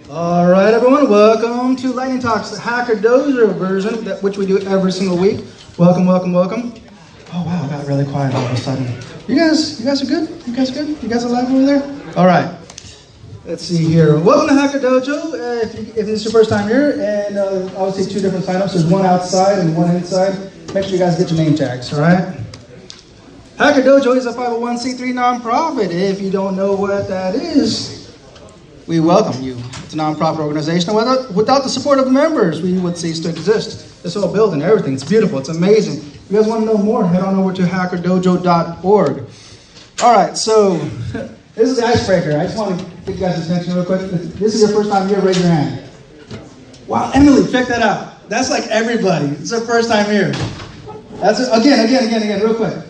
All right, everyone, welcome to Lightning Talks, the Hacker Dojo version, which we do every single week. Welcome, welcome, welcome. Oh, wow, it got really quiet all of a sudden. You guys are good? You guys good? You guys alive over there? All right. Let's see here. Welcome to Hacker Dojo. If this is your first time here, and obviously two different signups. There's one outside and one inside. Make sure you guys get your name tags, all right? Hacker Dojo is a 501c3 nonprofit. If you don't know what that is, we welcome you. It's a nonprofit organization. Without the support of the members, we would cease to exist. This whole building, everything, it's beautiful, it's amazing. If you guys want to know more, head on over to hackerdojo.org. All right, so this is the icebreaker. I just want to get you guys' attention real quick. If this is your first time here, raise your hand. Wow, Emily, check that out. That's like everybody. It's their first time here. That's it. Again, real quick.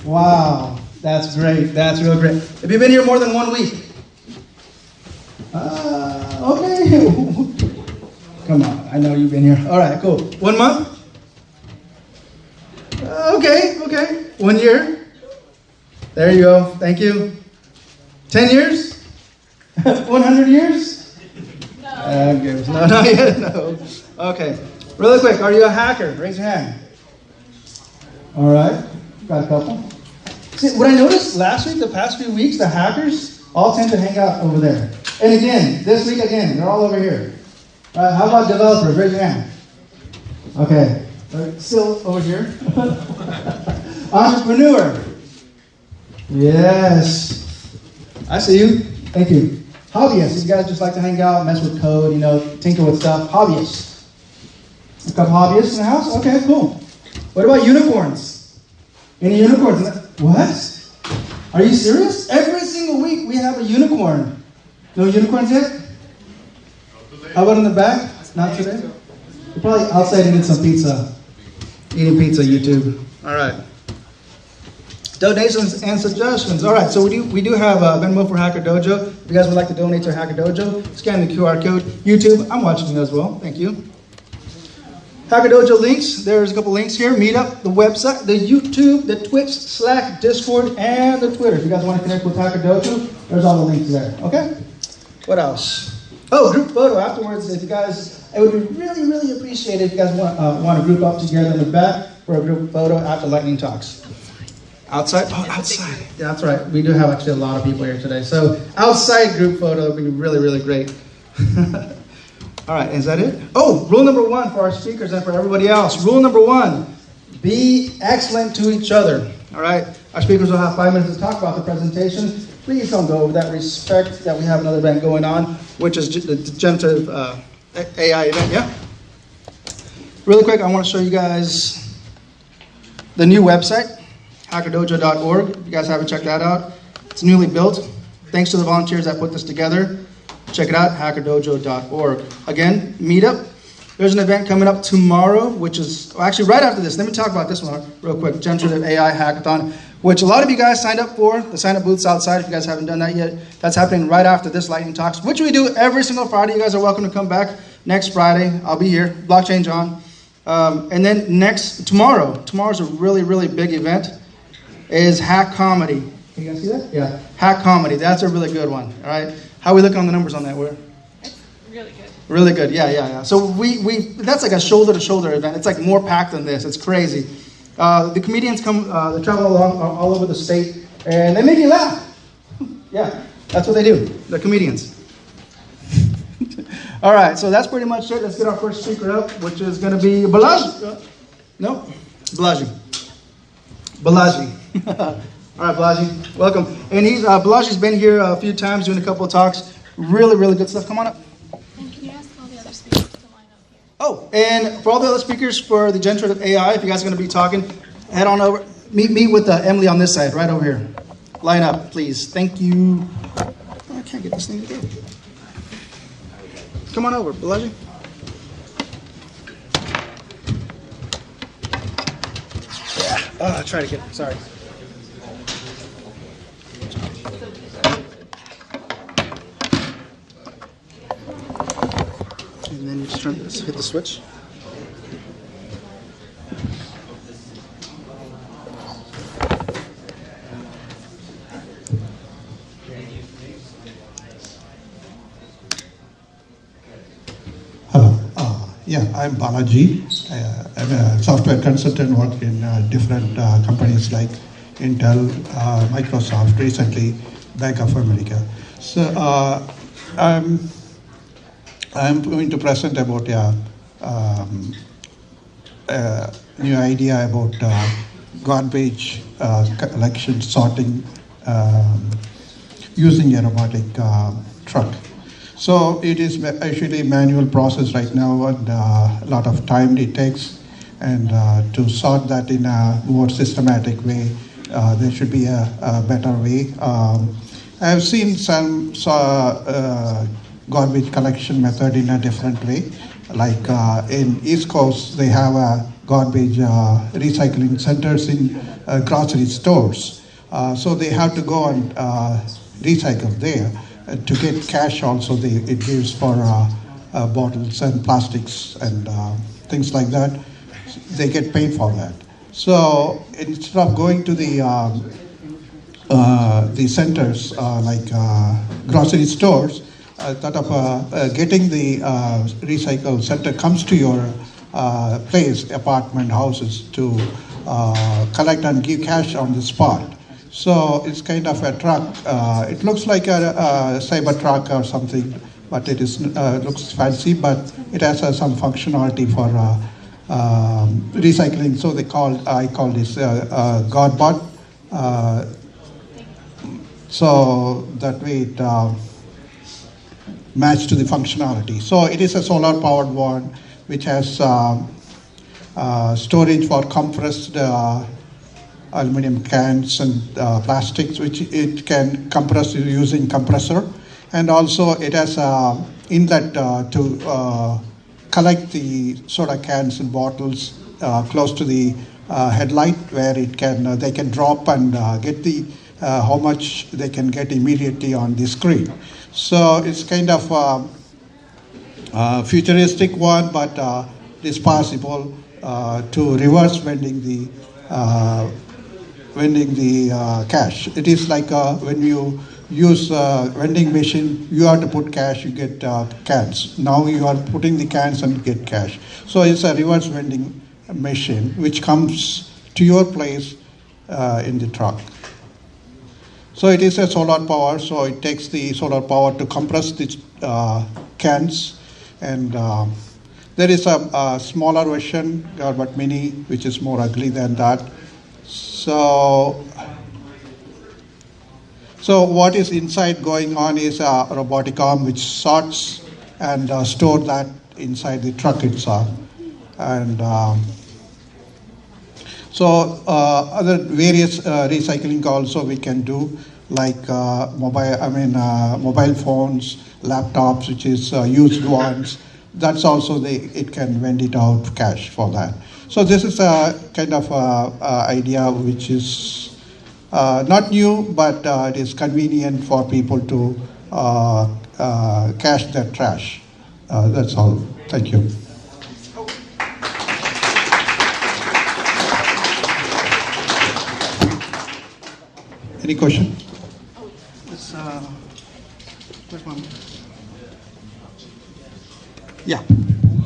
Wow, that's great. That's real great. Have you been here more than 1 week? Okay. Come on, I know you've been here. All right, cool. 1 month? Okay. 1 year? There you go. Thank you. 10 years? 100 years? No. No, not yet. No. Okay. Really quick, are you a hacker? Raise your hand. All right. Got a couple. See, what I noticed last week, the past few weeks, the hackers all tend to hang out over there. And again, this week again, they're all over here. How about developers? Raise your hand. Okay. Still over here. Entrepreneur. Yes. I see you. Thank you. Hobbyists. You guys just like to hang out, mess with code, tinker with stuff. Hobbyists. A couple hobbyists in the house? Okay, cool. What about unicorns? Any unicorns? What? Are you serious? Every single week we have a unicorn. No unicorns yet? How about in the back? Not today? You're probably outside eating some pizza. Eating pizza, YouTube. All right. Donations and suggestions. All right, so we do have Venmo for Hacker Dojo. If you guys would like to donate to Hacker Dojo, scan the QR code. YouTube, I'm watching you as well. Thank you. Hacker Dojo links. There's a couple links here. Meetup, the website, the YouTube, the Twitch, Slack, Discord, and the Twitter. If you guys want to connect with Hacker Dojo, there's all the links there. Okay? What else? Oh, group photo afterwards. If you guys, it would be really, really appreciated if you guys want to group up together in the back for a group photo after Lightning Talks. Outside? Oh, outside. Yeah, that's right. We do have actually a lot of people here today. So outside group photo would be really, really great. All right, is that it? Oh, rule number 1 for our speakers and for everybody else. Rule number 1, be excellent to each other. All right? Our speakers will have 5 minutes to talk about the presentation. Please don't go over that. Respect that we have another event going on, which is the generative AI event. Yeah? Really quick, I want to show you guys the new website, hackerdojo.org. If you guys haven't checked that out, it's newly built. Thanks to the volunteers that put this together. Check it out, hackerdojo.org. Again, meetup. There's an event coming up tomorrow, which is, actually right after this. Let me talk about this one real quick. Generative AI Hackathon, which a lot of you guys signed up for. The sign-up booth's outside if you guys haven't done that yet. That's happening right after this Lightning Talks, which we do every single Friday. You guys are welcome to come back next Friday. I'll be here, Blockchain John. And then tomorrow's a really, really big event, is Hack Comedy. Can you guys see that? Yeah. Hack comedy. That's a really good one. All right. How are we looking on the numbers on that? Where? Really good. Really good. Yeah. So we that's like a shoulder to shoulder event. It's like more packed than this. It's crazy. The comedians come. They travel along all over the state, and they make you laugh. Yeah. That's what they do. They're comedians. All right, so that's pretty much it. Let's get our first speaker up, which is going to be Balaji. No? Balaji. All right, Balaji, welcome. And Balaji's been here a few times doing a couple of talks. Really, really good stuff. Come on up. And can you ask all the other speakers to line up here? Oh, and for all the other speakers for the generative AI, if you guys are going to be talking, head on over. Meet with Emily on this side, right over here. Line up, please. Thank you. Oh, I can't get this thing to go. Come on over, Balaji. Yeah. Try to get it. Sorry. And then you just hit the switch. Yeah, I'm Balaji. I'm a software consultant working in different companies like Intel, Microsoft, recently Bank of America. So I'm going to present about a new idea about garbage collection sorting using a robotic truck. So it is actually a manual process right now, and a lot of time it takes. And to sort that in a more systematic way, there should be a better way. I have seen some garbage collection method in a different way. Like in East Coast, they have garbage recycling centers in grocery stores. So they have to go and recycle there. To get cash also, it gives for bottles and plastics and things like that. They get paid for that. So instead of going to the centers like grocery stores, thought of getting the recycle center comes to your place, apartment, houses to collect and give cash on the spot. So it's kind of a truck. It looks like a cyber truck or something, but it is looks fancy. But it has some functionality for recycling. So I call this Godbot. So that way it matches to the functionality. So it is a solar-powered one, which has storage for compressed aluminum cans and plastics, which it can compress using compressor, and also it has inlet to collect the soda cans and bottles close to the headlight, where it can they can drop and get the how much they can get immediately on the screen. So it's kind of futuristic one, but it's possible to reverse vending the cash. It is like when you use vending machine, you have to put cash, you get cans. Now you are putting the cans and get cash. So it's a reverse vending machine which comes to your place in the truck. So it is a solar power, so it takes the solar power to compress the cans, and there is a smaller version, but mini, which is more ugly than that. So what is inside going on is a robotic arm which sorts and store that inside the truck itself. And other various recycling also we can do, like mobile phones, laptops, which is used ones. That's also it can vend it out cash for that. So this is a kind of idea which is not new, but it is convenient for people to cash their trash. That's all. Thank you. Any question? This, where's my... Yeah.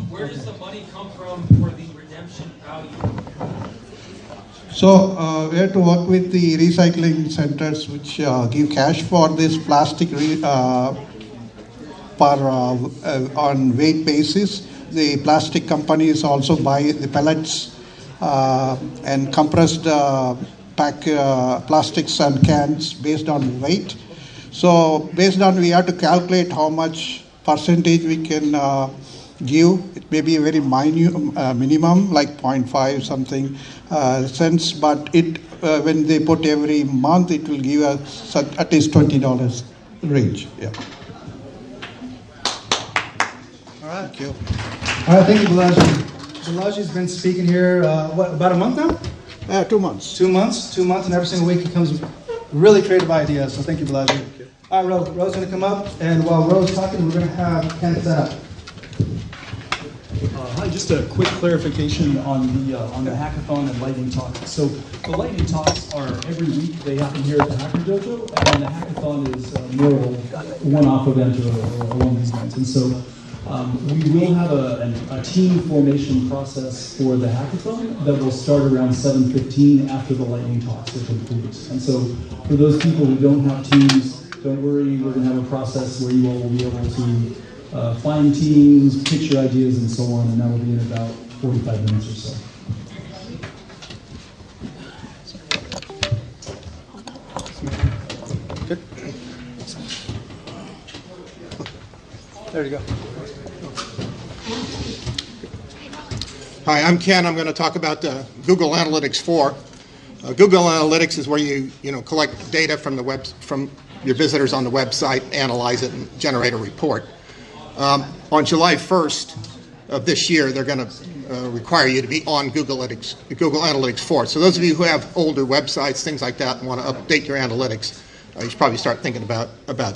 Where does the money come from for the redemption value? So we have to work with the recycling centers which give cash for this plastic on weight basis. The plastic companies also buy the pellets and compressed plastics and cans based on weight. So based on, we have to calculate how much percentage we can give. It may be a very minimum, like 0.5 something cents, but it when they put every month, it will give us at least $20 range. Yeah. All right. Thank you. All right, thank you, Balaji. Balaji's been speaking here, about a month now? 2 months. 2 months, and every single week he comes with really creative ideas. So thank you, Balaji. All right, Rose. Rose is going to come up, and while Rose is talking, we're going to have Ken set up. Hi, just a quick clarification on the hackathon and lightning talks. So the lightning talks are every week. They happen here at the Hacker Dojo, and the hackathon is more of a one-off event or along these lines. And so we will have a team formation process for the hackathon that will start around 7:15 after the lightning talks are complete. And so for those people who don't have teams, don't worry, we're going to have a process where you all will be able to find teams, pitch your ideas, and so on, and that will be in about 45 minutes or so. Good. There you go. Hi, I'm Ken. I'm going to talk about Google Analytics 4. Google Analytics is where you collect data from from your visitors on the website, analyze it, and generate a report. On July 1st of this year, they're going to require you to be on Google Analytics 4. So those of you who have older websites, things like that, and want to update your analytics, you should probably start thinking about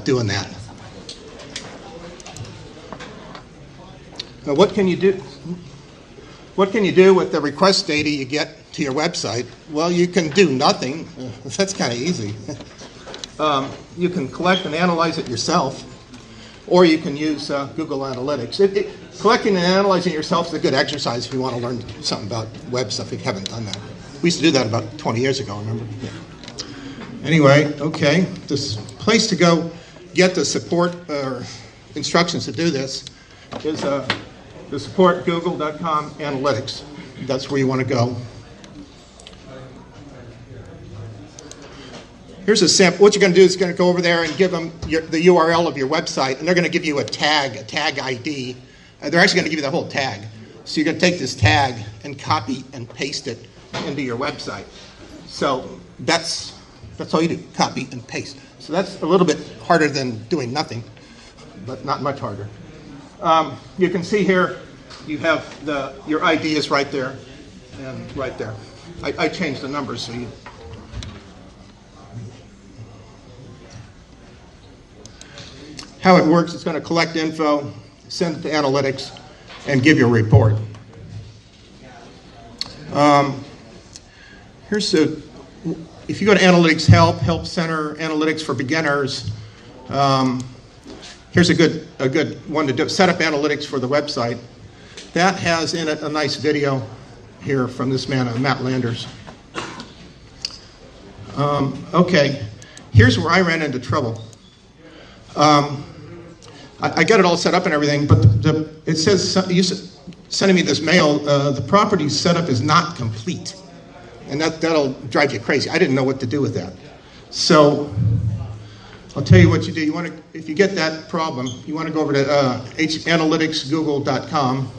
doing that. Now, what can you do? What can you do with the request data you get to your website? Well, you can do nothing. That's kind of easy. You can collect and analyze it yourself, or you can use Google Analytics. Collecting and analyzing it yourself is a good exercise if you want to learn something about web stuff if you haven't done that. We used to do that about 20 years ago, remember? Yeah. Anyway, okay, this place to go get the support or instructions to do this is the support google.com analytics. That's where you want to go. Here's a sample. What you're going to do is going to go over there and give them the URL of your website, and they're going to give you a tag ID. They're actually going to give you the whole tag. So you're going to take this tag and copy and paste it into your website. So that's all you do, copy and paste. So that's a little bit harder than doing nothing, but not much harder. You can see here, you have your ID is right there and right there. I changed the numbers so you. How it works, it's going to collect info, send it to analytics, and give you a report. If you go to Analytics Help Center, Analytics for Beginners, here's a good one to do. Set up analytics for the website. That has in it a nice video here from this man, Matt Landers. Okay, here's where I ran into trouble. I got it all set up and everything, but it says, sending me this mail, the property setup is not complete. And that'll drive you crazy. I didn't know what to do with that. So I'll tell you what you do. If you get that problem, you want to go over to analyticsgoogle.com,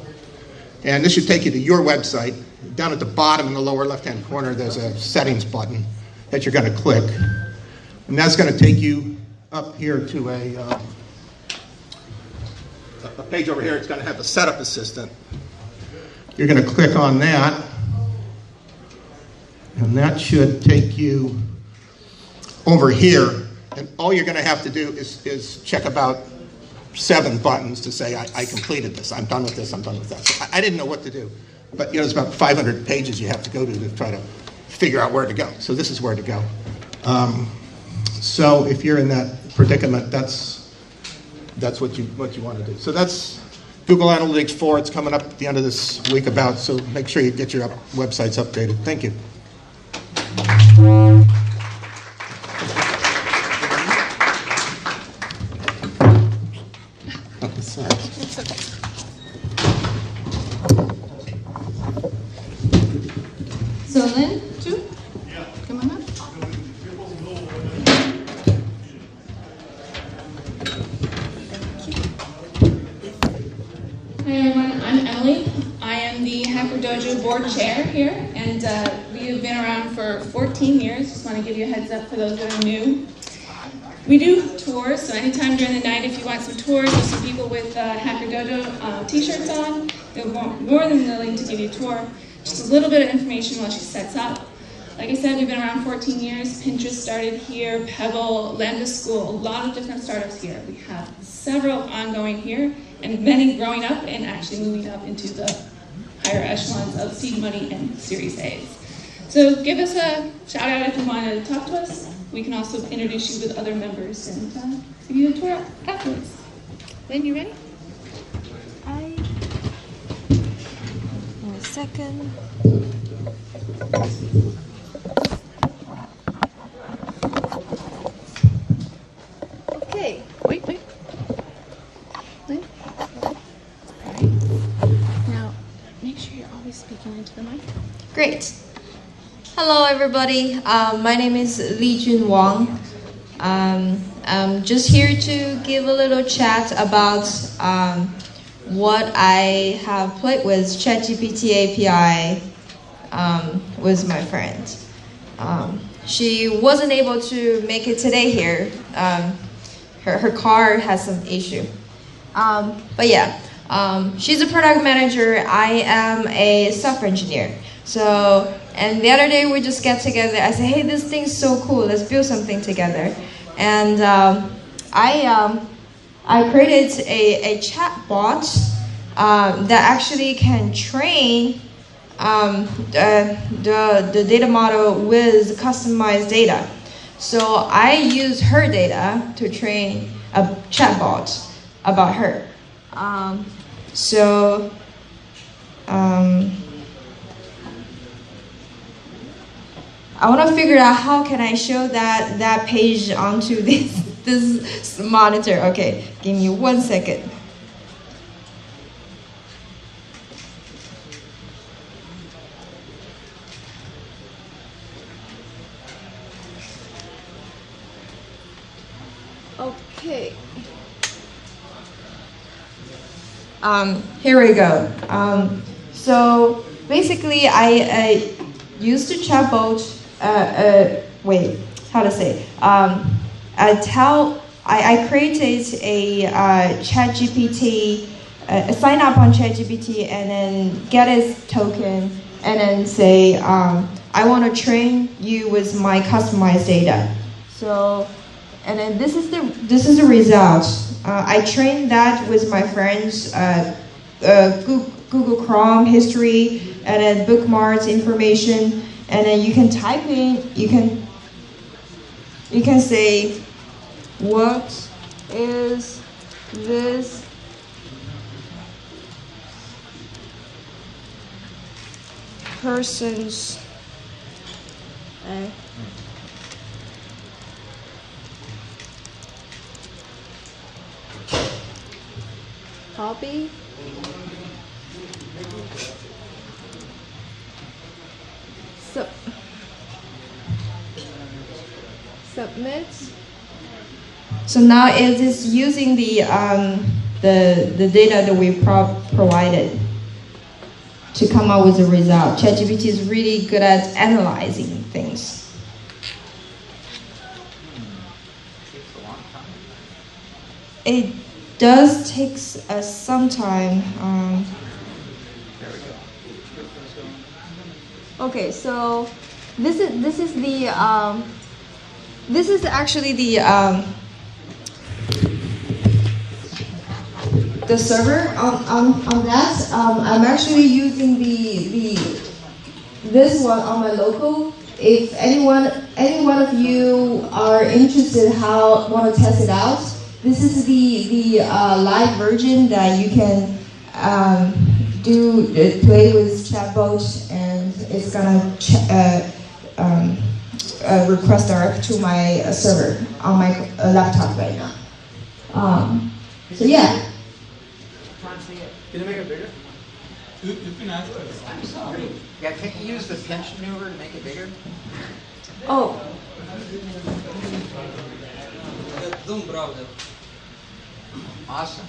and this should take you to your website. Down at the bottom in the lower left-hand corner, there's a settings button that you're going to click. And that's going to take you up here to a page over here. It's going to have the setup assistant. You're going to click on that, and that should take you over here. And all you're going to have to do is check about 7 buttons to say, I completed this, I'm done with this, I'm done with that. So I didn't know what to do. But there's about 500 pages you have to go to try to figure out where to go. So this is where to go. So if you're in that predicament, that's what you want to do. So that's Google Analytics 4. It's coming up at the end of this week about, so make sure you get your websites updated. Thank you. Oh, sorry. It's okay. So Lynn, too? Come on up. Hi everyone, I'm Emily. I am the Hacker Dojo board chair here, and we have been around for 14 years. Just want to give you a heads up for those that are new. We do tours, so anytime during the night if you want some tours or some people with Hacker Dojo t-shirts on, they're more than willing to give you a tour. Just a little bit of information while she sets up. Like I said, we've been around 14 years. Pinterest started here, Pebble, Lambda School, a lot of different startups here. We have several ongoing here, and many growing up and actually moving up into the higher echelons of seed money and Series A's. So give us a shout out if you want to talk to us. We can also introduce you with other members and give you a tour afterwards. Lynn, you ready? In a second. Okay. Wait. Lynn? Alright. Now, make sure you're always speaking into the mic. Great. Hello, everybody. My name is Li Jun Wang. I'm just here to give a little chat about what I have played with ChatGPT API with my friend. She wasn't able to make it today here. Her car has some issue. But yeah, she's a product manager. I am a software engineer. So, and the other day we just get together. I said, hey, this thing's so cool. Let's build something together. And I created a chat bot that actually can train the data model with customized data. So I use her data to train a chatbot about her. I want to figure out how can I show that page onto this monitor. Okay, give me 1 second. Okay. Here we go. So basically, I used the chatbot. Wait, how to say? I created a ChatGPT, sign up on ChatGPT, and then get its token, and then say, I want to train you with my customized data. So, and then this is the result. I trained that with my friends, Google Chrome history, and then bookmarks information, and then you can type in. You can say, what is this person's hobby? Submit. So now it is using the data that we provided to come up with a result. ChatGPT is really good at analyzing things. It does take some time. Okay, so this is actually the server on that. I'm actually using this one on my local if any one of you are interested want to test it out, this is the live version that you can play with chatbot, and it's gonna request direct to my server on my laptop right now. So yeah. Can you make it bigger? You can ask us. I'm sorry. Yeah, can you use the pinch maneuver to make it bigger? Oh. Zoom browser. Awesome.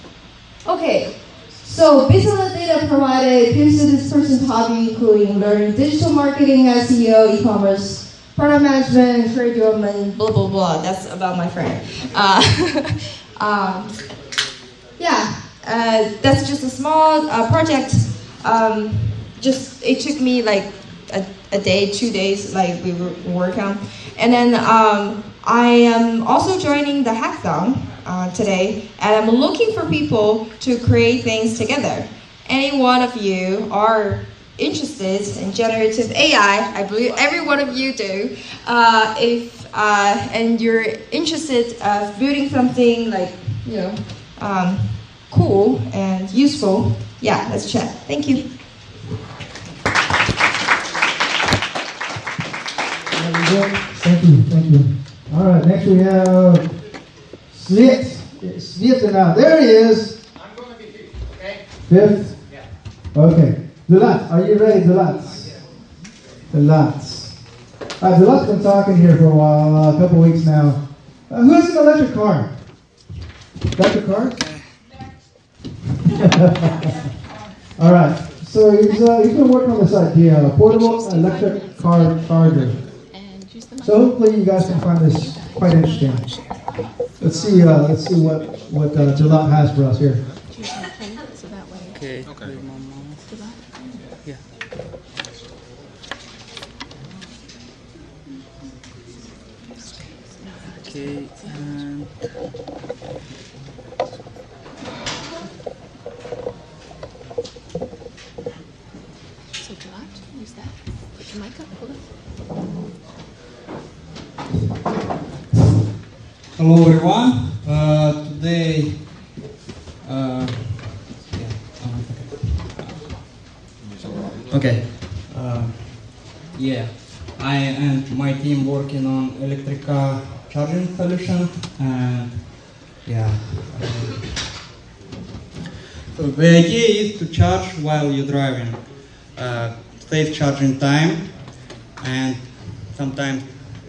Okay. So based on the data provided, it appears that this person's hobby including learning digital marketing, SEO, e-commerce, product management, and trade development, blah blah blah. That's about my friend. That's just a small project. It took me like a day, 2 days, like we were working on. And then I am also joining the hackathon today, and I'm looking for people to create things together. Any one of you are interested in generative AI, I believe every one of you do. And you're interested in building something like, cool and useful, yeah, let's chat. Thank you. Thank you. All right, next we have Svietna. There he is. I'm going to be fifth, okay? Fifth? Yeah. Okay. Dulat, are you ready, Dulat? Dulat. All right, Dulat's been talking here for a while, a couple weeks now. Who has an electric car? Electric car? All right. So he's been working on this idea, a portable electric car charger. So hopefully you guys can find this quite interesting. Let's see what Jalal has for us here. Okay. Yeah. Okay. So Jalal, use that. Put your mic up. Hold it. Hello everyone. Today, I and my team working on electric car charging solution, and so the idea is to charge while you're driving, save charging time, and sometimes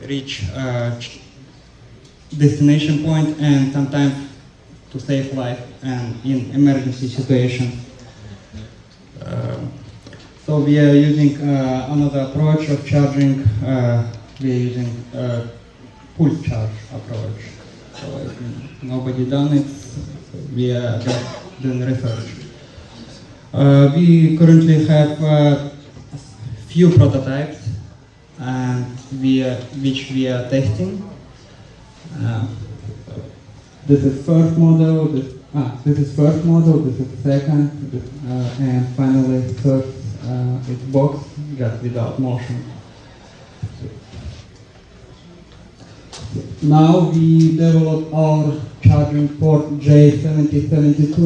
reach destination point, and sometimes to save life and in emergency situation. So we are using another approach of charging. We are using pulse charge approach. So if nobody done it, we are just doing research. We currently have few prototypes, and which we are testing. This is first model. This is first model. This is second, and finally third. It's box just without motion. Now we developed our charging port J7072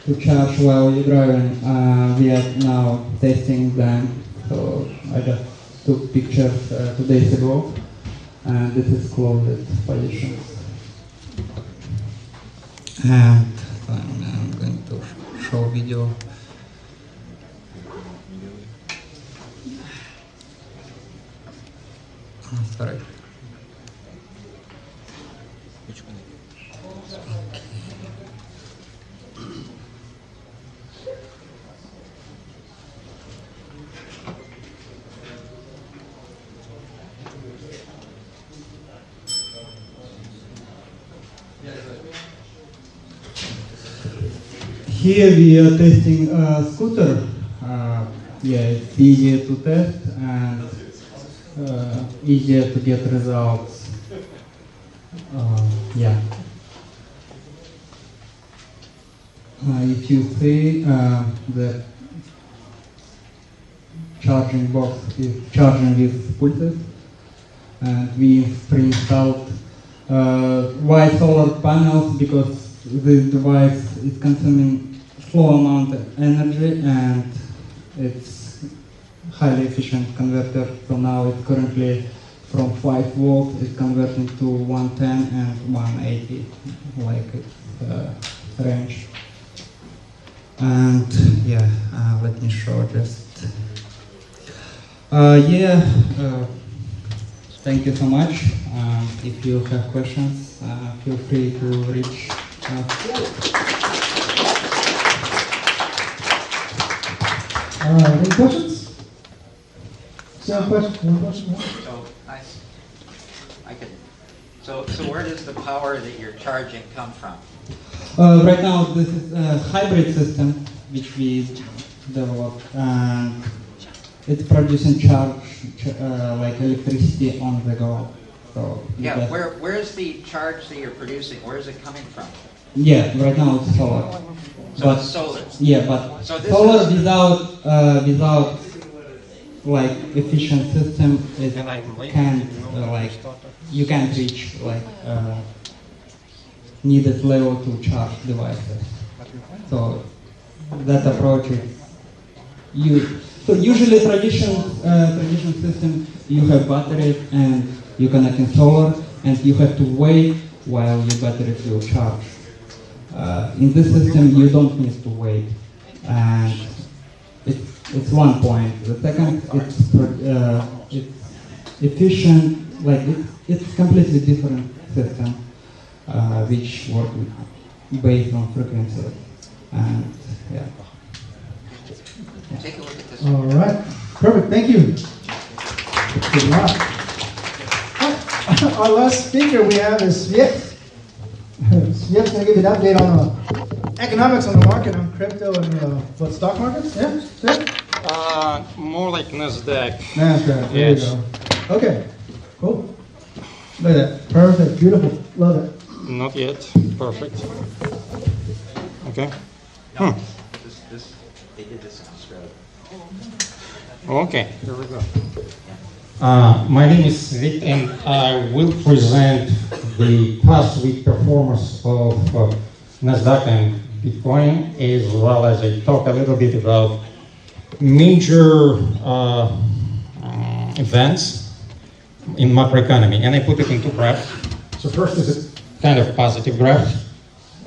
to charge while you're driving. We are now testing them. So I just took pictures 2 days ago, and this is closed position. And I'm going to show video. Sorry. Which one? Here we are testing a scooter. It's easier to test and easier to get results. If you see, the charging box is charging with pulses. and we pre-installed white solar panels because this device is consuming slow amount of energy and it's highly efficient converter. So now it's currently from 5 volts, it's converting to 110 and 180, like its range. And yeah, let me show just. Thank you so much. If you have questions, feel free to reach out. Any questions? One question? So, I could. So where does the power that you're charging come from? Right now, this is a hybrid system which we developed, and it's producing charge like electricity on the go. So yeah, where is the charge that you're producing? Where is it coming from? Yeah, right now it's solar. So But it's solar. yeah, but So this solar is- without like efficient system, it can't like you can't reach like needed level to charge devices. So that approach is so usually traditional system, you have batteries and you connect in solar and you have to wait while your batteries will charge. In this system you don't need to wait, and it's one point. The second, it's efficient, like it's completely different system which work based on frequency, and yeah. Take a look at this. All right, perfect. Thank you. Good luck. Our last speaker we have is Sviet. Sviet's going to give you an update on economics on the market, on crypto and stock markets. Yeah, Sviet? More like NASDAQ. NASDAQ. There Yes. you go. Okay. Cool. Look at that. Perfect. Beautiful. Love it. Not yet. Perfect. Okay. No, they did this in Australia. Okay, here we go. My name is Svit, and I will present the past week performance of NASDAQ and Bitcoin, as well as I talk a little bit about major events in macroeconomy, and I put it into graphs. So first is a kind of positive graph,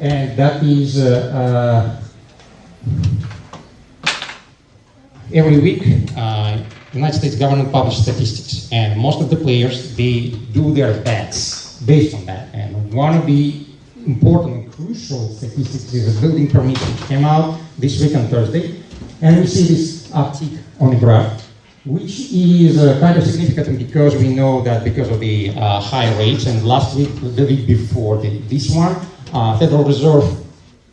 and that is every week, United States government publishes statistics, and most of the players, they do their bets based on that. And one of the important and crucial statistics is a building permit which came out this week on Thursday, and we see this uptick on the graph, which is kind of significant because we know that because of the high rates, and last week, the week before this one, Federal Reserve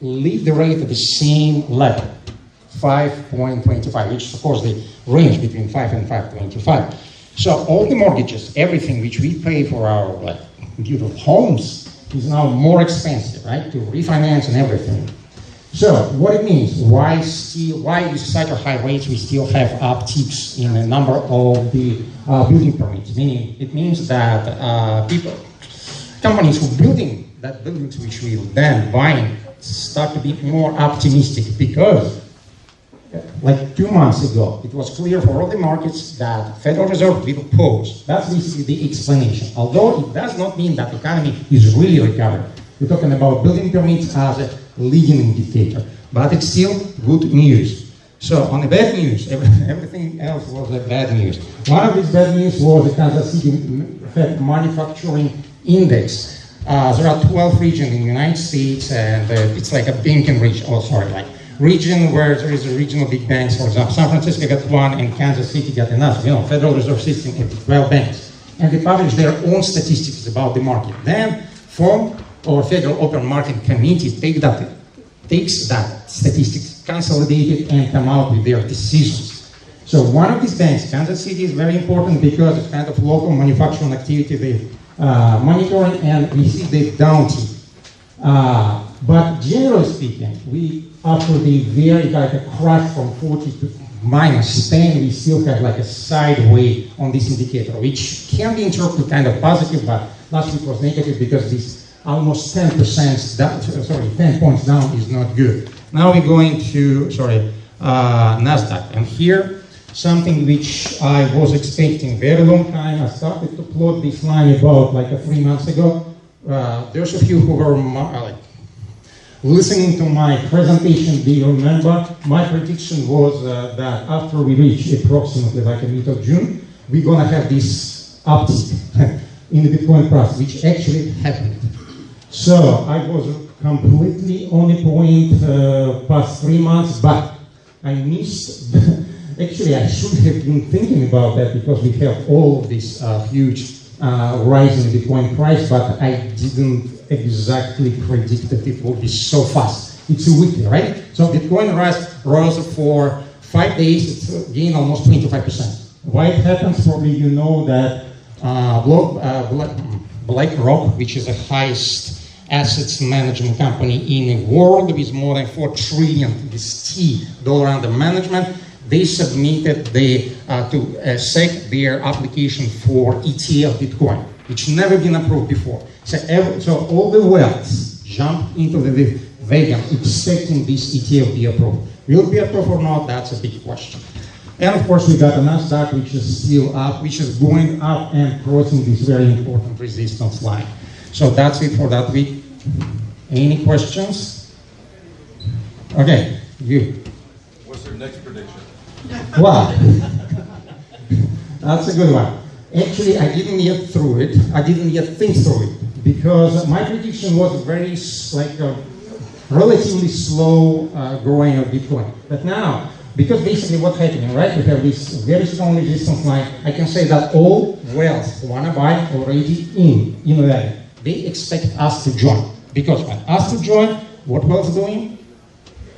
leave the rate at the same level. 5.25, which is of course the range between 5 and 5.25. So all the mortgages, everything which we pay for our beautiful homes is now more expensive, right? To refinance and everything. So what it means, why with such a high rates we still have upticks in the number of the building permits? Meaning it means that companies who are building that buildings which we then buying start to be more optimistic because like 2 months ago, it was clear for all the markets that Federal Reserve will pause. That's the explanation. Although it does not mean that the economy is really recovering. We're talking about building permits as a leading indicator, but it's still good news. So on the bad news, everything else was a bad news. One of these bad news was the Kansas City manufacturing index. There are 12 regions in the United States, and it's like a banking region. Region where there is a regional big banks. For example, San Francisco got one and Kansas City got another. Federal Reserve System has 12 banks. And they publish their own statistics about the market. Then, FOM, or Federal Open Market Committee, takes that statistics, consolidate it, and come out with their decisions. So one of these banks, Kansas City, is very important because it's kind of local manufacturing activity they monitoring, and we see the downtick. But generally speaking, after the very crash from 40 minus 10, we still have like a sideway on this indicator, which can be interpreted kind of positive, but last week was negative because this almost 10% down, 10 points down is not good. Now we're going to, NASDAQ, and here, something which I was expecting very long time. I started to plot this line about like 3 months ago. There's a few who were listening to my presentation. Do you remember? My prediction was that after we reach approximately like a mid of June, we're gonna have this uptick in the Bitcoin price, which actually happened. So I was completely on the point past 3 months, but I missed. Actually, I should have been thinking about that because we have all of this huge rise in the Bitcoin price, but I didn't exactly predict that it will be so fast. It's a weekly, right? So Bitcoin rose for 5 days, it's gained almost 25%. Why it happens? Probably you know that BlackRock, which is the highest assets management company in the world with more than $4 trillion dollar under management, they submitted to SEC their application for ETF Bitcoin, which never been approved before. So all the wealth jumped into the wagon expecting this ETF be approved. Will it be approved or not? That's a big question. And of course we got a NASDAQ which is still up, which is going up and crossing this very important resistance line. So that's it for that week. Any questions? Okay, you. What's your next prediction? Wow, that's a good one. Actually, I didn't yet through it. I didn't yet think through it because my prediction was very relatively slow growing of Bitcoin. But now, because basically what's happening, right? We have this very strong resistance line. I can say that all wealth wanna buy already in that. They expect us to join because when us to join, what wealth doing?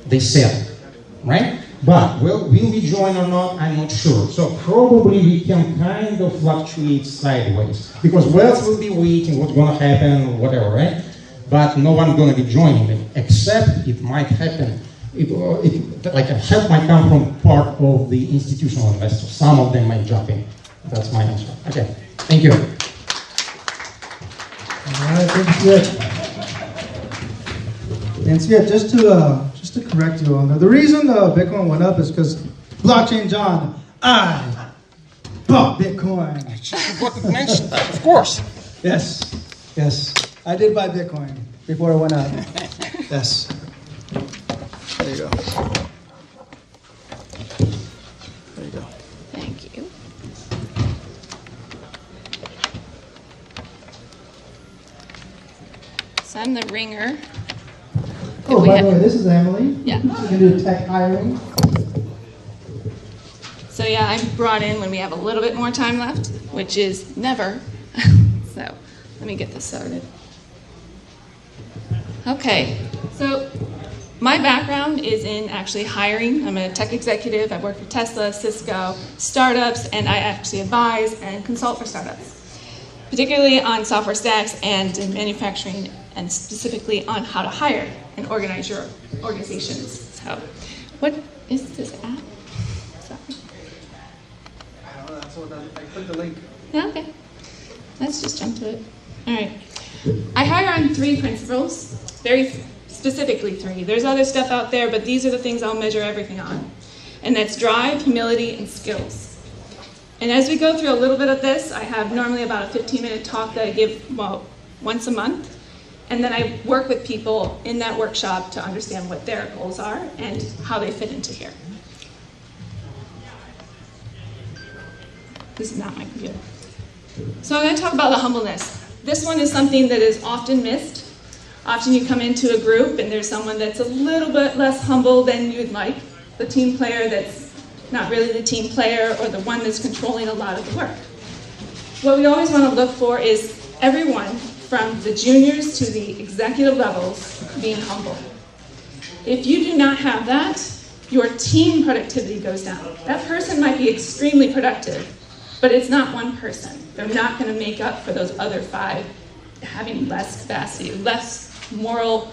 They sell, right? But will we join or not? I'm not sure. So probably we can kind of fluctuate sideways because wealth will be waiting what's going to happen, whatever, right? But no one's going to be joining them, except it might happen. Like a help might come from part of the institutional investors. Some of them might jump in. That's my answer. Okay, thank you. All right, thank you. And so, yeah, just to correct you on that, the reason Bitcoin went up is because Blockchain John, I bought Bitcoin. What mentioned that, of course. Yes, I did buy Bitcoin before it went up. Yes. There you go. There you go. Thank you. So I'm the ringer. Oh, by the way, this is Emily. Yeah. She's going to do tech hiring. So yeah, I'm brought in when we have a little bit more time left, which is never. So let me get this started. Okay, so my background is in actually hiring. I'm a tech executive. I work for Tesla, Cisco, startups, and I actually advise and consult for startups, particularly on software stacks and in manufacturing, and specifically on how to hire and organize your organizations. So what is this app? Sorry. I don't know, that's what I clicked the link. Yeah, okay. Let's just jump to it. All right. I hire on 3 principles, very specifically 3. There's other stuff out there, but these are the things I'll measure everything on. And that's drive, humility, and skills. And as we go through a little bit of this, I have normally about a 15-minute talk that I give, once a month. And then I work with people in that workshop to understand what their goals are and how they fit into here. This is not my computer. So I'm going to talk about the humbleness. This one is something that is often missed. Often you come into a group and there's someone that's a little bit less humble than you'd like. The team player that's not really the team player or the one that's controlling a lot of the work. What we always want to look for is everyone from the juniors to the executive levels being humble. If you do not have that, your team productivity goes down. That person might be extremely productive, but it's not one person. They're not going to make up for those other 5 having less capacity, less morale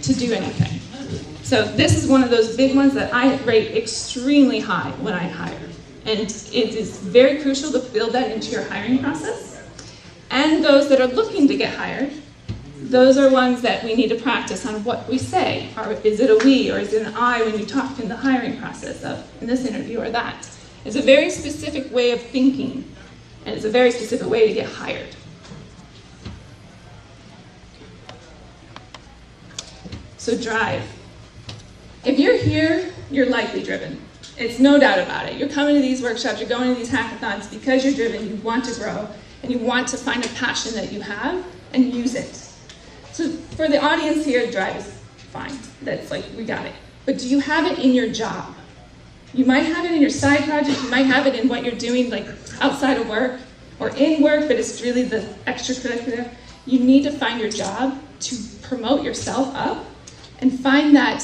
to do anything. So this is one of those big ones that I rate extremely high when I hire. And it is very crucial to build that into your hiring process. And those that are looking to get hired, those are ones that we need to practice on what we say. Or is it a we or is it an I when you talk in the hiring process of in this interview or that? It's a very specific way of thinking, and it's a very specific way to get hired. So drive. If you're here, you're likely driven. It's no doubt about it. You're coming to these workshops, you're going to these hackathons because you're driven, you want to grow, and you want to find a passion that you have and use it. So for the audience here, drive is fine. That's like, we got it. But do you have it in your job? You might have it in your side project, you might have it in what you're doing like outside of work, or in work, but it's really the extracurricular. You need to find your job to promote yourself up and find that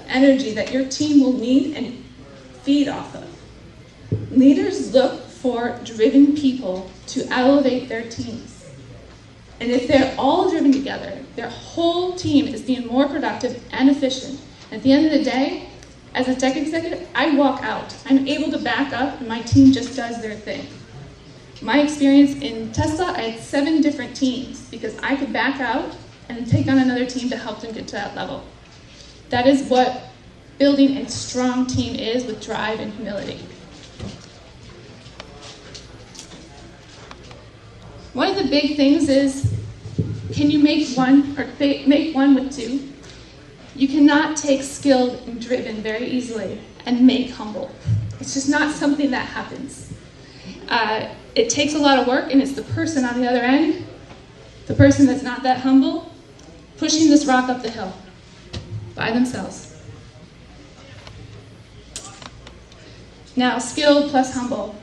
energy that your team will need and feed off of. Leaders look for driven people to elevate their teams. And if they're all driven together, their whole team is being more productive and efficient. At the end of the day, as a tech executive, I walk out. I'm able to back up and my team just does their thing. My experience in Tesla, I had 7 different teams because I could back out and take on another team to help them get to that level. That is what building a strong team is, with drive and humility. One of the big things is, can you make one, or make one with 2? You cannot take skilled and driven very easily and make humble. It's just not something that happens. It takes a lot of work, and it's the person on the other end, the person that's not that humble, pushing this rock up the hill by themselves. Now, skilled plus humble.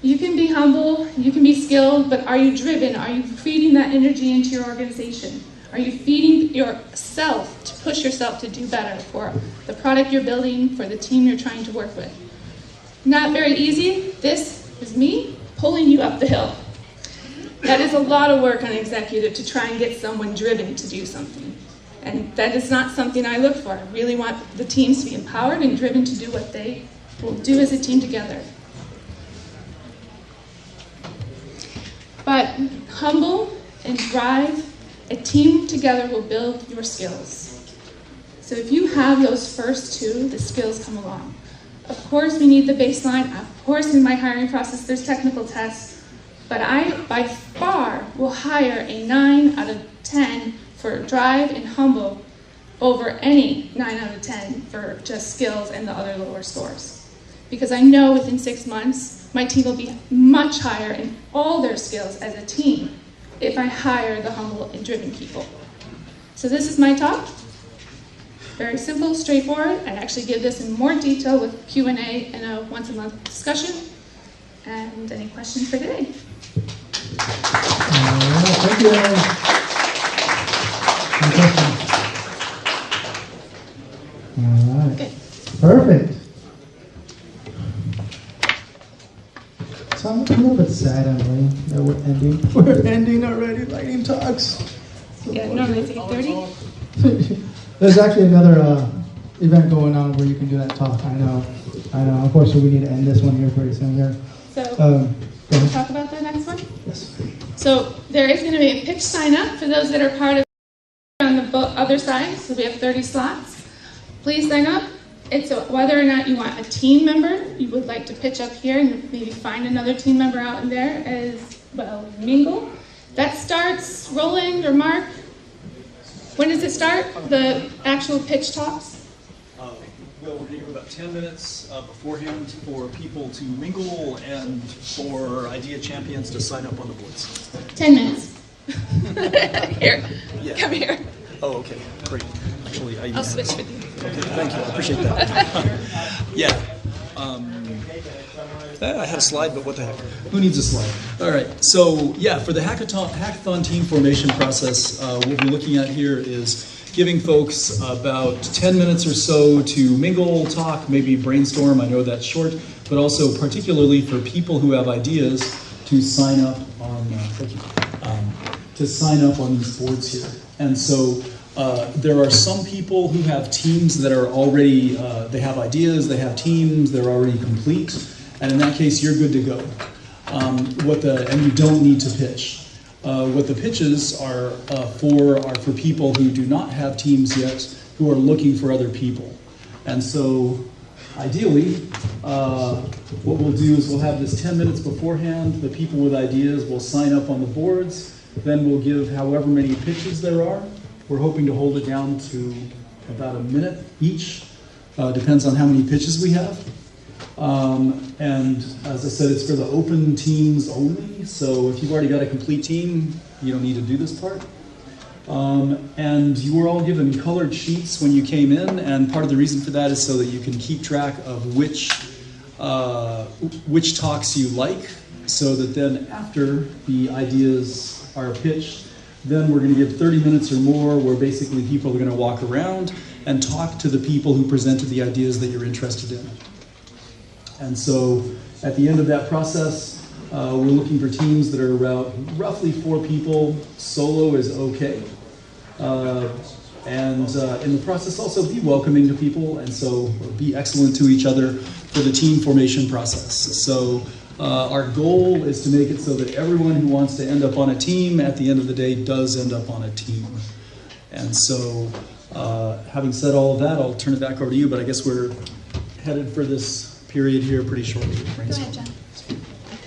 You can be humble, you can be skilled, but are you driven? Are you feeding that energy into your organization? Are you feeding yourself to push yourself to do better for the product you're building, for the team you're trying to work with? Not very easy. This is me pulling you up the hill. That is a lot of work on an executive to try and get someone driven to do something. And that is not something I look for. I really want the teams to be empowered and driven to do what they will do as a team together. But humble and drive, a team together will build your skills. So if you have those first 2, the skills come along. Of course, we need the baseline. Of course, in my hiring process, there's technical tests. But I, by far, will hire a 9 out of 10 for drive and humble over any 9 out of 10 for just skills and the other lower scores. Because I know within 6 months, my team will be much higher in all their skills as a team if I hire the humble and driven people. So this is my talk. Very simple, straightforward. I actually give this in more detail with Q&A and a once-a-month discussion. And any questions for today? Thank you. All right. Okay. Perfect. So I'm a little bit sad, Emily, that we're ending. We're ending already, Lightning Talks. Yeah, normally it's 8:30. There's actually another event going on where you can do that talk. I know. Unfortunately, we need to end this one here pretty soon here. So, can we talk about the next one? Yes. So there is going to be a pitch sign up for those that are part of on the other side. So we have 30 slots. Please sign up. It's whether or not you want a team member, you would like to pitch up here and maybe find another team member out in there as well, mingle. That starts, Roland or Mark, when does it start, the actual pitch talks? Well, we're going to give about 10 minutes beforehand for people to mingle and for idea champions to sign up on the boards. 10 minutes. Here, Yeah. come here. Oh, okay, great. Actually, I'll switch with you. Okay, thank you. I appreciate that. Yeah. I had a slide, but what the heck? Who needs a slide? All right. So, yeah, for the hackathon team formation process, what we're looking at here is giving folks about 10 minutes or so to mingle, talk, maybe brainstorm. I know that's short, but also particularly for people who have ideas to sign up on. To sign up on these boards here. And so There are some people who have teams that are already, they have ideas, they have teams, they're already complete, and in that case, you're good to go. And you don't need to pitch. What the pitches are for people who do not have teams yet, who are looking for other people. And so, ideally, what we'll do is we'll have this 10 minutes beforehand. The people with ideas will sign up on the boards. Then we'll give however many pitches there are. We're hoping to hold it down to about a minute each. Depends on how many pitches we have. And as I said, it's for the open teams only. So if you've already got a complete team, you don't need to do this part. And you were all given colored sheets when you came in, and part of the reason for that is so that you can keep track of which talks you like, so that then after the ideas are pitched, then we're going to give 30 minutes or more where basically people are going to walk around and talk to the people who presented the ideas that you're interested in. And so at the end of that process, we're looking for teams that are roughly 4 people. Solo is okay. And in the process also be welcoming to people, and so be excellent to each other for the team formation process. So our goal is to make it so that everyone who wants to end up on a team at the end of the day does end up on a team. And so having said all of that, I'll turn it back over to you, but I guess we're headed for this period here pretty shortly. Go ahead, John.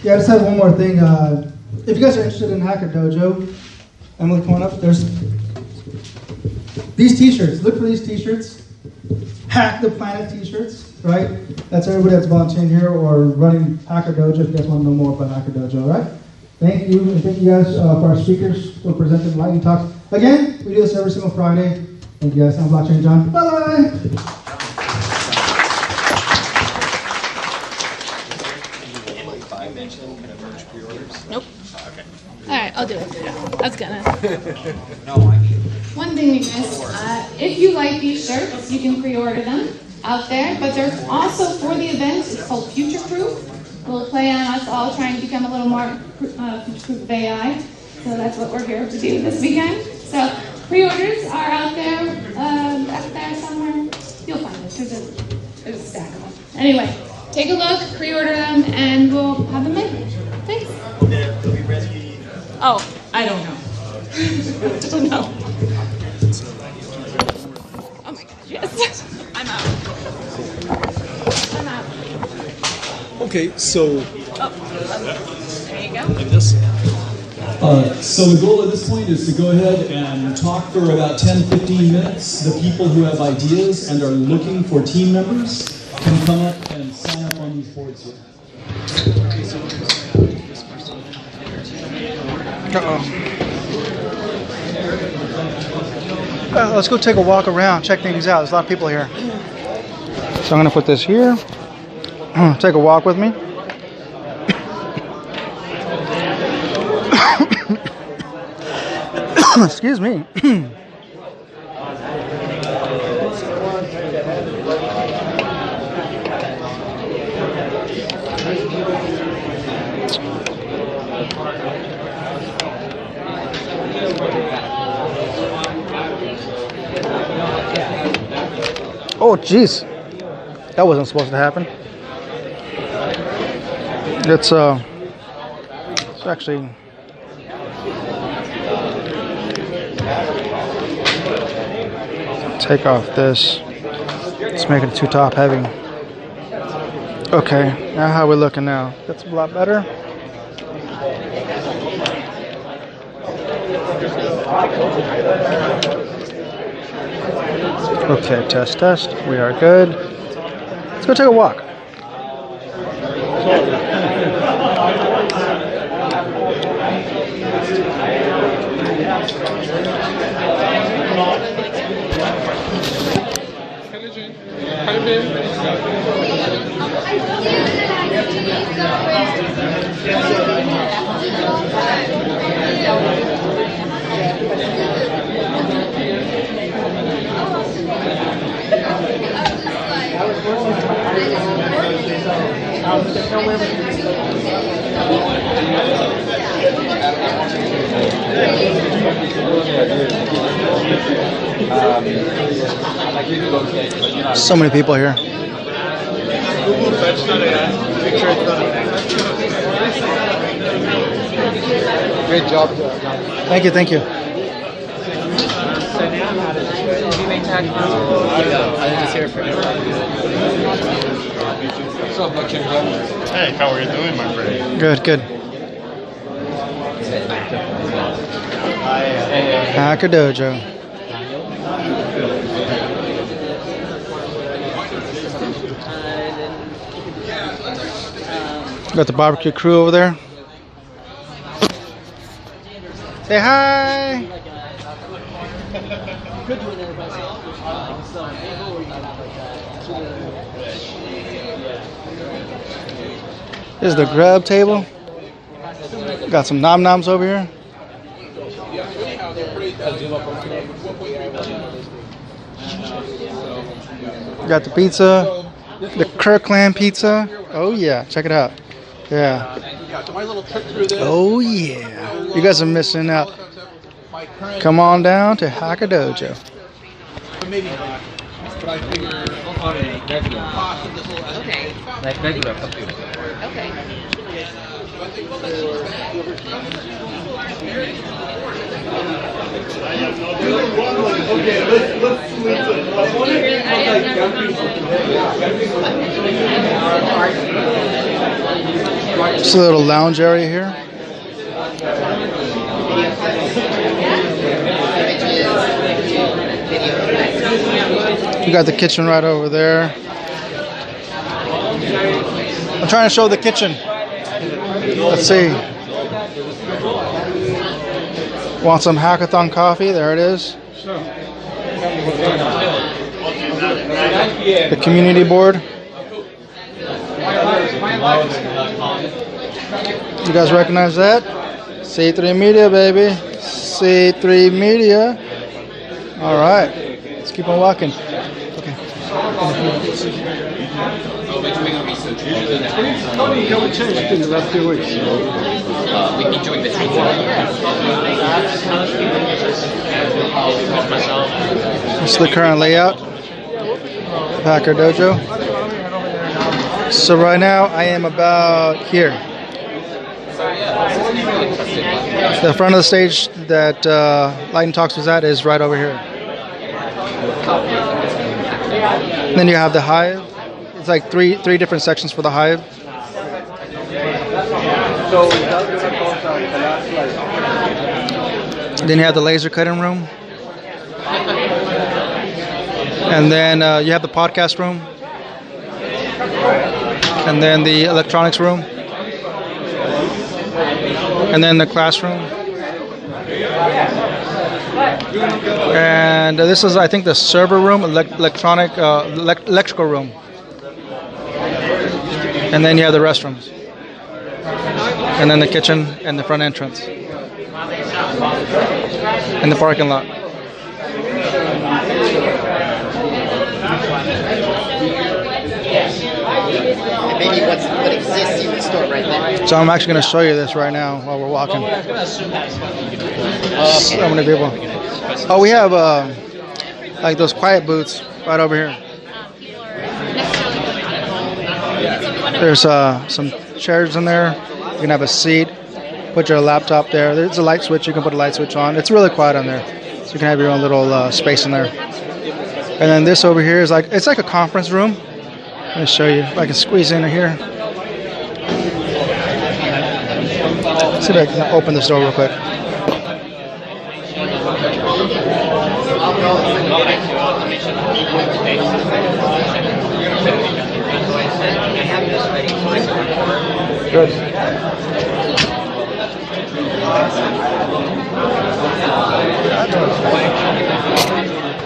Yeah, I just have one more thing. If you guys are interested in Hacker Dojo, Emily, come on up. There's these t-shirts. Look for these t-shirts. Hack the Planet t-shirts, right? That's everybody that's volunteering here or running Hacker Dojo. If you guys want to know more about Hacker Dojo, all right? Thank you, and thank you guys for our speakers who presented Lightning Talks. Again, we do this every single Friday. Thank you guys. I'm Blockchain John. Bye-bye. Nope. All right, I'll do it. I was gonna. One thing we missed, if you like these shirts, you can pre-order them out there, but there's also for the event, it's called Future Proof. We'll play on us all trying to become a little more future-proof of AI, so that's what we're here to do this weekend. So pre-orders are out there somewhere. You'll find it, there's a stack of them. Anyway, take a look, pre-order them, and we'll have them made. Thanks. Oh, I don't know. I don't know. Oh my gosh, yes. I'm out. Okay, so There you go. like this. So the goal at this point is to go ahead and talk for about 10-15 minutes. The people who have ideas and are looking for team members can come up and sign up on these boards here. Let's go take a walk around, check things out. There's a lot of people here. So I'm going to put this here. Take a walk with me. Excuse me. Oh, jeez. That wasn't supposed to happen. It's actually... Take off this. Let's make it too top heavy. Okay, now how are we looking now? That's a lot better. Okay, test. We are good. Let's go take a walk. So many people here. Great job. Thank you, thank you. So now how does it go? We may talk about I was just here for What's up, Buck? Hey, how are you doing, my friend? Good, good. Hacker Dojo. Got the barbecue crew over there. Say hi. This is the grub table. Got some nom noms over here. Got the pizza, the Kirkland pizza. Oh yeah, check it out. Yeah. Oh yeah. You guys are missing out. Come on down to Hacker Dojo. Maybe not. But I figure okay. Like regular computer. Okay. Just a little lounge area here. You got the kitchen right over there. I'm trying to show the kitchen. Let's see. Want some hackathon coffee? There it is. The community board. You guys recognize that? C3 Media, baby. C3 Media. All right. Let's keep on walking. Okay. What changed in the last 2 weeks? We enjoyed the trip. This is the current layout of Hacker Dojo. So right now I am about here. The front of the stage that Lightning Talks was at is right over here. And then you have the hive. It's like three different sections for the hive. Then you have the laser cutting room. And then you have the podcast room. And then the electronics room. And then the classroom. And this is, I think, the server room, electrical room. And then you have the restrooms. And then the kitchen and the front entrance. And the parking lot. Maybe what exists in the store right there. So I'm actually going to show you this right now while we're walking. So many people. Oh, we have like those quiet booths right over here. There's some chairs in there. You can have a seat. Put your laptop there. There's a light switch. You can put a light switch on. It's really quiet on there, so you can have your own little space in there. And then this over here is it's like a conference room. Let me show you if I can squeeze in here. See if I can open this door real quick. Good.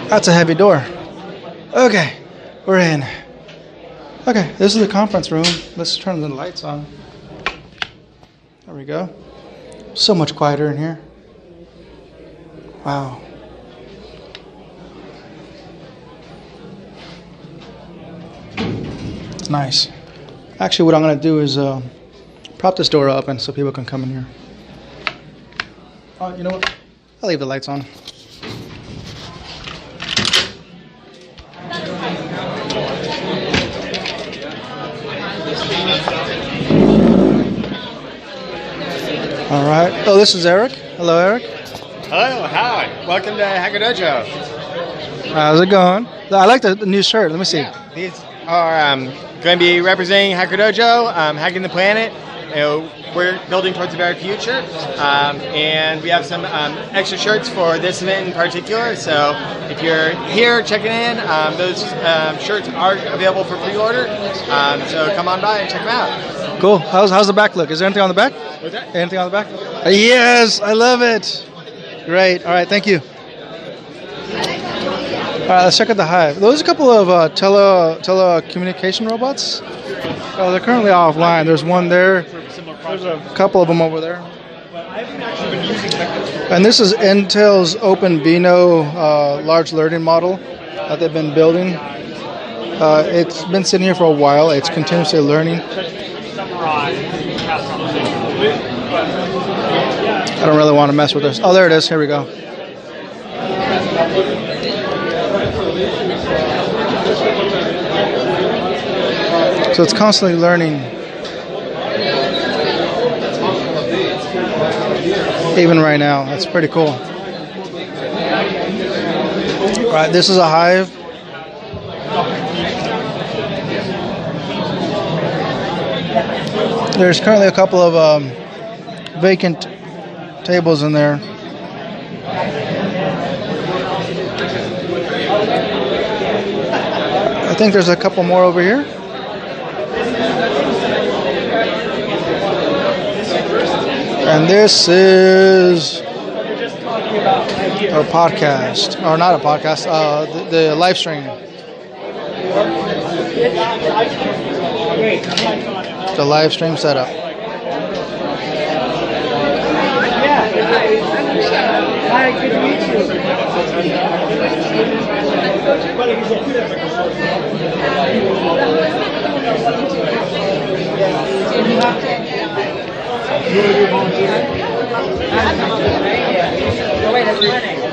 That's a heavy door. Okay, we're in. Okay, this is the conference room. Let's turn the lights on. There we go. So much quieter in here. Wow. It's nice. Actually, what I'm going to do is prop this door open so people can come in here. Oh, you know what? I'll leave the lights on. All right. Oh, this is Eric. Hello, Eric. Hello, hi. Welcome to Hacker Dojo. How's it going? I like the new shirt. Let me see. These are going to be representing Hacker Dojo, hacking the planet. You know, we're building towards a better future, and we have some extra shirts for this event in particular. So if you're here checking in, those shirts are available for pre-order. So come on by and check them out. Cool. How's the back look? Is there anything on the back? What's that? Anything on the back? Yes, I love it. Great. All right, thank you. All right, let's check out the hive. There's a couple of telecommunication robots. They're currently offline. There's one there. There's a couple of them over there. And this is Intel's OpenVINO large learning model that they've been building. It's been sitting here for a while. It's continuously learning. I don't really want to mess with this. Oh, there it is. Here we go. So it's constantly learning. Even right now. That's pretty cool. All right, this is a hive. There's currently a couple of vacant tables in there. I think there's a couple more over here. And this is our podcast, or not a podcast, the live stream. The live stream setup.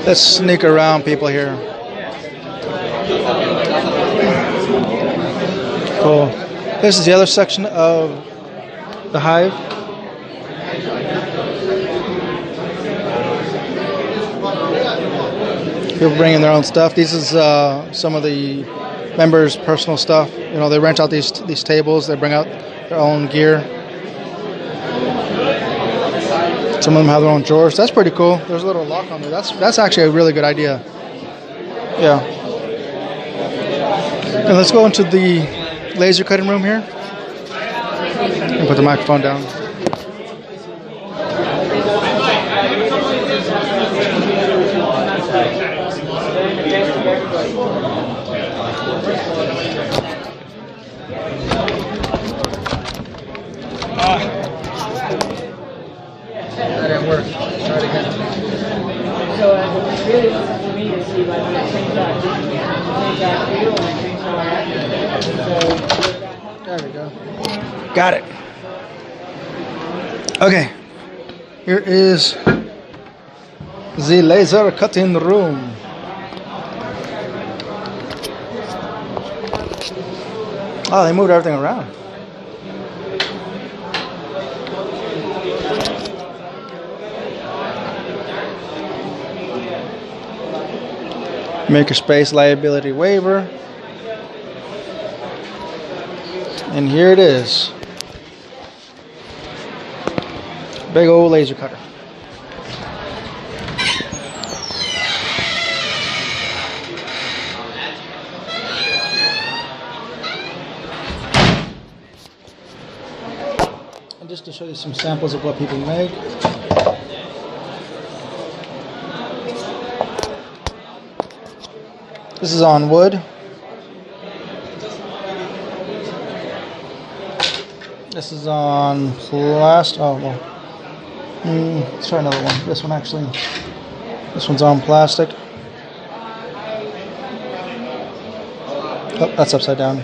Let's sneak around people here. Cool. This is the other section of the hive. People bring in their own stuff. This is some of the members' personal stuff. You know, they rent out these tables. They bring out their own gear. Some of them have their own drawers. That's pretty cool. There's a little lock on there. That's actually a really good idea. Yeah. And let's go into the laser cutting room here. And put the microphone down. That didn't work. Try it again. So it really wasn't for me to see, like, when I changed that view and I changed how I acted. There we go. Got it. Okay. Here is the laser cutting room. Oh, they moved everything around. Makerspace liability waiver. And here it is. Big old laser cutter. And just to show you some samples of what people make. This is on wood. This is on plastic. Oh, well. Let's try another one. This one actually. This one's on plastic. Oh, that's upside down.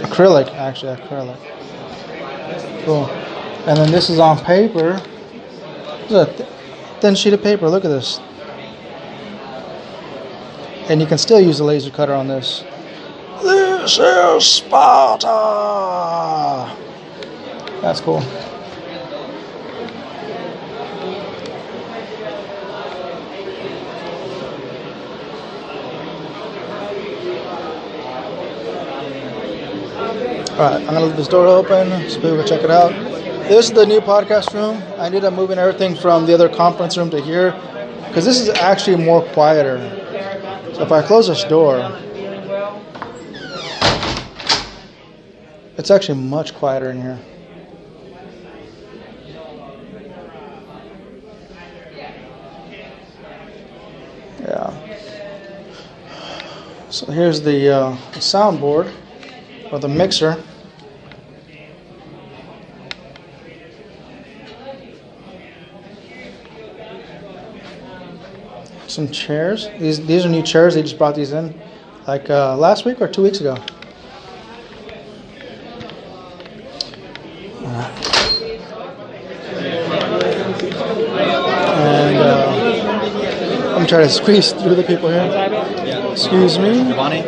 Acrylic, actually, acrylic. Cool. And then this is on paper. This is a thin sheet of paper. Look at this. And you can still use the laser cutter on this. This is Sparta! That's cool. Alright, I'm going to leave this door open so people can check it out. This is the new podcast room. I ended up moving everything from the other conference room to here because this is actually more quieter. So if I close this door, it's actually much quieter in here. Yeah. So here's the soundboard. Or the mixer. Some chairs. These are new chairs. They just brought these in like last week or 2 weeks ago. And I'm trying to squeeze through the people here. Excuse me. Giovanni?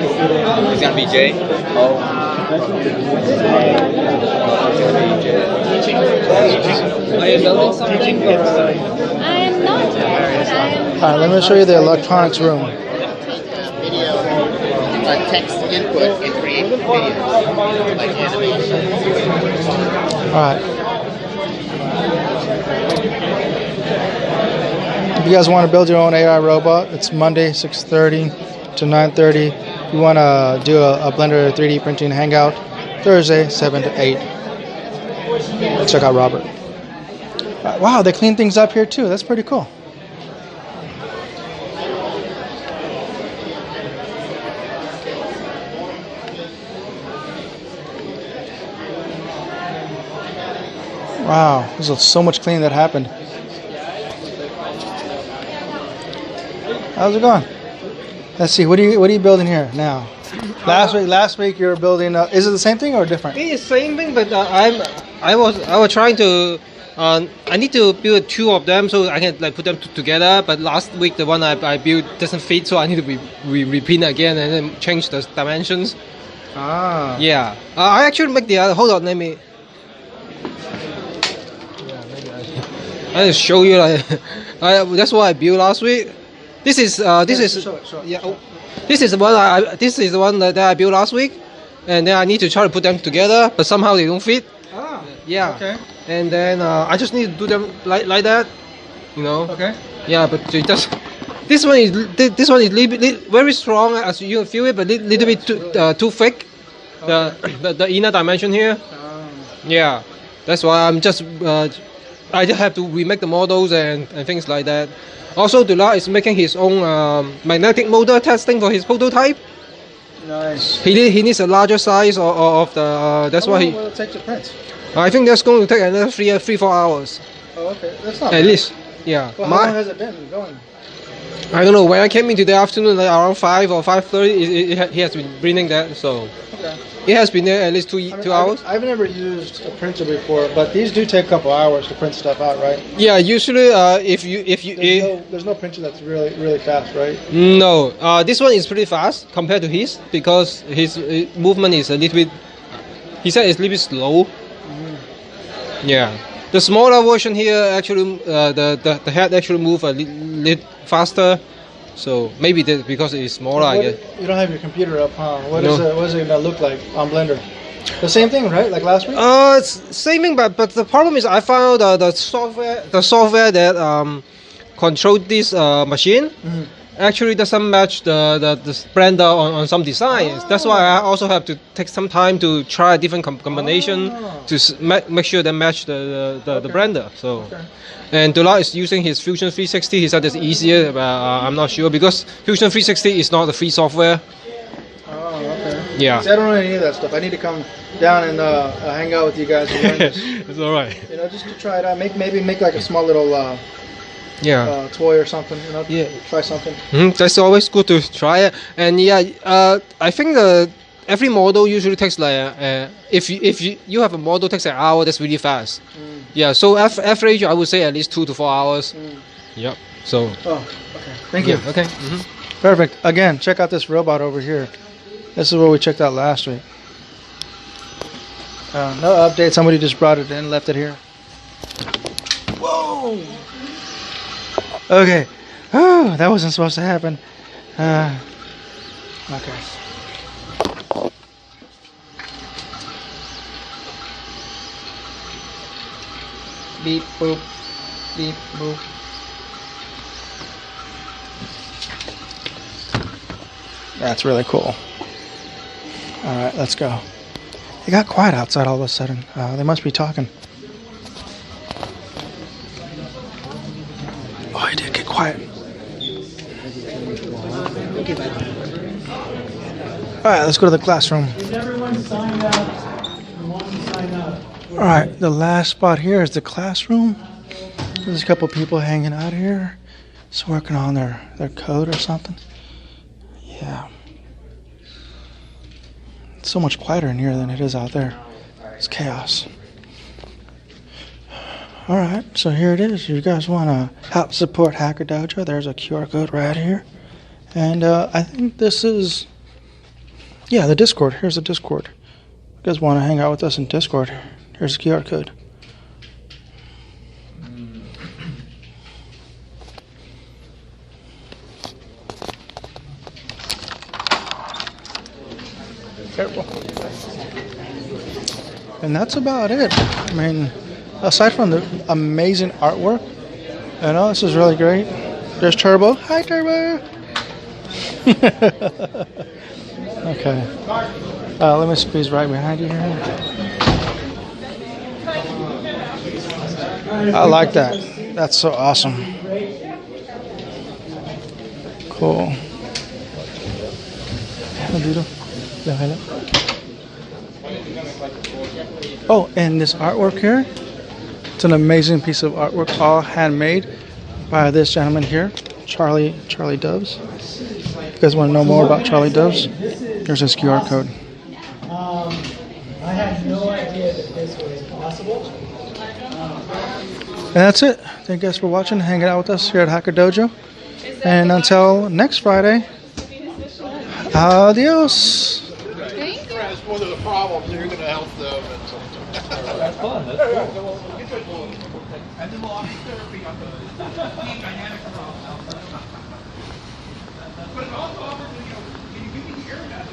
It's gonna be Jay. Oh. Are you building something? I am not. Alright, let me show you the electronics room. Video, text input and create videos like animation. Alright. If you guys want to build your own AI robot, it's Monday 6:30 to 9:30. You want to do a Blender 3D printing hangout Thursday 7 to 8. Check out Robert. Wow, they clean things up here too. That's pretty cool. Wow, there's so much cleaning that happened. How's it going? Let's see. What are you building here now? Last week you were building. Is it the same thing or different? It's the same thing, but I was trying to. I need to build two of them so I can like put them together. But last week the one I built doesn't fit, so I need to repeat again and then change the dimensions. Ah. Yeah. I actually make the other. Hold on, let me. I'll show you. That's what I built last week. This is Show it. yeah. Oh, this is the one that I built last week, and then I need to try to put them together, but somehow they don't fit. Ah. Yeah. Okay. And then I just need to do them like that, you know. Okay. Yeah, but it just this one is very strong as you feel it, but little bit too thick. The inner dimension here. Yeah, that's why I'm just I just have to remake the models and things like that. Also, Dula is making his own magnetic motor testing for his prototype. Nice. He needs a larger size of the. That's why he. How long will it take to print? I think that's going to take another 3-4 hours. Oh, okay. That's not At bad. least, yeah. Well, how long has it been going? I don't know. When I came in today afternoon, like around 5 or 5:30, he has been printing that. So Okay. it has been there at least 2 hours. I've never used a printer before, but these do take a couple hours to print stuff out, right? Yeah, usually if you There's no printer that's really fast, right? no, this one is pretty fast compared to his because his movement is a little bit. He said it's a little bit slow. Yeah, the smaller version here actually the head actually move a little faster, so maybe that's because it's smaller. I guess. You don't have your computer up, huh? What No. is it gonna look like on Blender? The same thing, right? Like last week? It's same thing, but the problem is I found the software that control this machine actually doesn't match the Blender on some designs. That's why I also have to take some time to try a different combination to make sure they match the Blender. So. And Dula is using his Fusion 360. He said it's easier, but I'm not sure because Fusion 360 is not a free software. Oh, okay. Yeah. See, I don't know any of that stuff. I need to come down and hang out with you guys and learn this. It's all right. You know, just to try it out. Maybe make like a small little toy or something. You know, Yeah. try something. That's always good to try it. And yeah, I think every model usually takes like if you have a model takes an hour, that's really fast. Yeah, so average I would say at least 2 to 4 hours. Yep. So. Oh, okay. Thank you. Okay. Perfect. Again, check out this robot over here. This is what we checked out last week. No update. Somebody just brought it in, left it here. Whoa. Okay. Oh, that wasn't supposed to happen. Okay. Beep boop. Beep boop. That's really cool. All right, let's go. It got quiet outside all of a sudden. They must be talking. Oh, it did get quiet. All right, let's go to the classroom. Is everyone signed up? The one signed up. All right, the last spot here is the classroom. There's a couple people hanging out here. Just working on their code or something. Yeah. It's so much quieter in here than it is out there. It's chaos. All right, so here it is. You guys want to help support Hacker Dojo? There's a QR code right here. And I think this is, yeah, the Discord. Here's the Discord. You guys want to hang out with us in Discord? Here's the QR code. Careful. And that's about it. I mean, aside from the amazing artwork, you know, this is really great. There's Turbo. Hi, Turbo. Okay. Let me squeeze right behind you here. I like that. That's so awesome. Cool. Oh, and this artwork here, it's an amazing piece of artwork, all handmade by this gentleman here, Charlie Doves. If you guys want to know more about Charlie Doves, here's his QR code. I had no idea that this was possible. And that's it. Thank you guys for watching, hanging out with us here at Hacker Dojo. And until next Friday, adios. That's one of the problems. You're going to help them. That's fun. That's cool. And then we'll offer therapy on the dynamic problem. But it also offers, can you give me the air gas?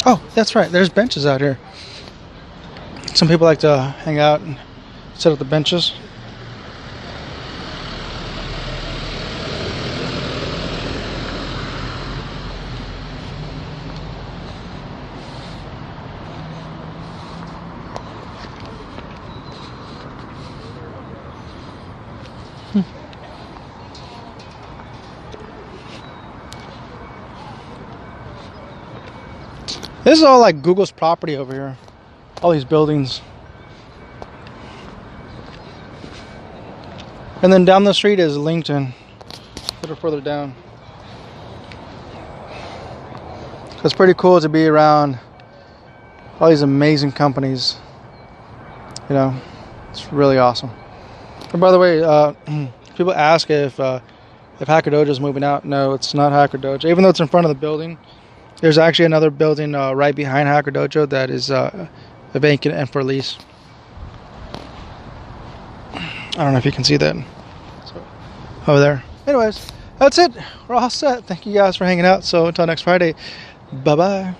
Oh, that's right. There's benches out here. Some people like to hang out and sit at the benches. This is all like Google's property over here. All these buildings. And then down the street is LinkedIn. A little further down. It's pretty cool to be around all these amazing companies. You know, it's really awesome. And by the way, people ask if Hacker Dojo is moving out. No, it's not Hacker Dojo. Even though it's in front of the building, there's actually another building right behind Hacker Dojo that is vacant and for lease. I don't know if you can see that. So, over there. Anyways, that's it. We're all set. Thank you guys for hanging out. So until next Friday, bye-bye.